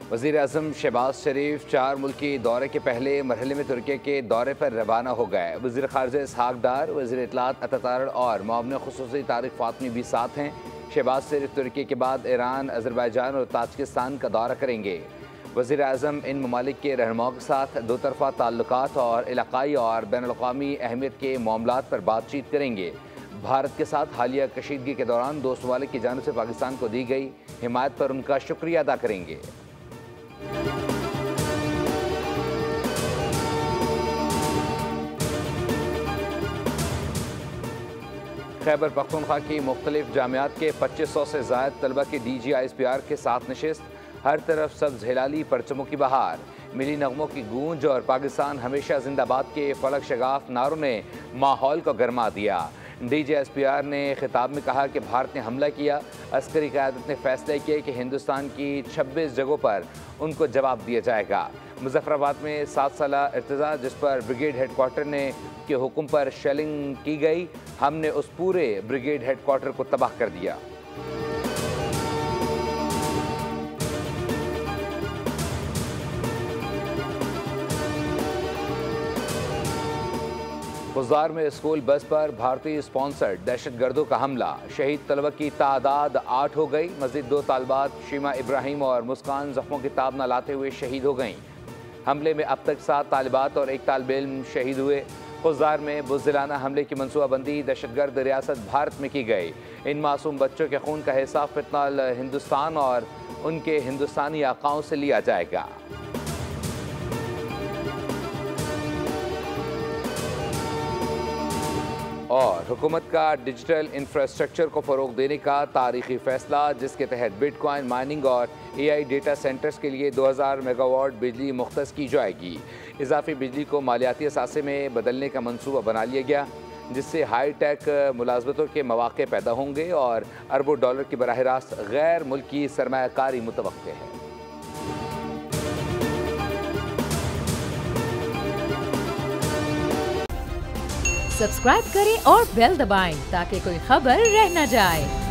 वज़ीर-ए-आज़म शहबाज शरीफ 4 मुल्की दौरे के पहले मरहले में तुर्की के दौरे पर रवाना हो गए। वज़ीर ख़ारजा इसहाक़ डार, वज़ीर इत्तलात अता और मुआविन ख़ुसूसी तारिक फ़ातमी भी साथ हैं। शहबाज शरीफ तुर्की के बाद ईरान, अज़रबैजान और ताजिकिस्तान का दौरा करेंगे। वज़ीर-ए-आज़म इन ममालिक के रहनुमाओं के साथ दो तरफ़ा ताल्लुकात और इलाक़ाई और बैनुल-अक़वामी अहमियत के मामलात पर बातचीत करेंगे। भारत के साथ हालिया कशीदगी के दौरान दोस्त ममालिक की जानिब से पाकिस्तान को दी गई हिमायत पर उनका शुक्रिया अदा करेंगे। खैबर पख्तूनख्वा की मुख्तलिफ जामियात के 2500 से ज़ायद तलबा की DGISPR के साथ नशिस्त। हर तरफ सब्ज़ हिलाली परचमों की बहार, मिली नगमों की गूंज और पाकिस्तान हमेशा जिंदाबाद के फलक शगाफ नारों ने माहौल को गरमा दिया। DGISPR ने खिताब में कहा कि भारत ने हमला किया। अस्करी क़यादत ने फैसला किया कि हिंदुस्तान की 26 जगहों पर उनको जवाब दिया जाएगा। मुज़फ़्फ़राबाद में 7 साला इर्तिज़ा जिस पर ब्रिगेड हेडक्वार्टर ने के हुक्म पर शेलिंग की गई, हमने उस पूरे ब्रिगेड हेडक्वार्टर को तबाह कर दिया। खुजार में स्कूल बस पर भारतीय स्पॉन्सर्ड दहशतगर्दों का हमला, शहीद तलबा की तादाद 8 हो गई। मज़ीद 2 तालबात शीमा इब्राहिम और मुस्कान ज़ख्मों की ताब न लाते हुए शहीद हो गईं। हमले में अब तक 7 तालिबात और 1 तालिब इल्म शहीद हुए। खुजार में बुज़दिलाना हमले की मनसूबाबंदी दहशतगर्द रियासत भारत में की गई। इन मासूम बच्चों के खून का हिसाब फितनाल हिंदुस्तान और उनके हिंदुस्तानी आकाओं से लिया जाएगा। और हुकूमत का डिजिटल इंफ्रास्ट्रक्चर को फ़रोग देने का तारीखी फ़ैसला, जिसके तहत बिटकॉइन माइनिंग और AI डेटा सेंटर्स के लिए 2000 मेगावाट बिजली मुख्तस की जाएगी। इजाफी बिजली को मालियाती असासे में बदलने का मंसूबा बना लिया गया, जिससे हाई टेक मुलाजमतों के मौक़े पैदा होंगे और अरबों डॉलर की बराह रास्त गैर मुल्की सरमायाकारी मुतवक्के है। सब्सक्राइब करें और बेल दबाएं ताकि कोई खबर रह न जाए।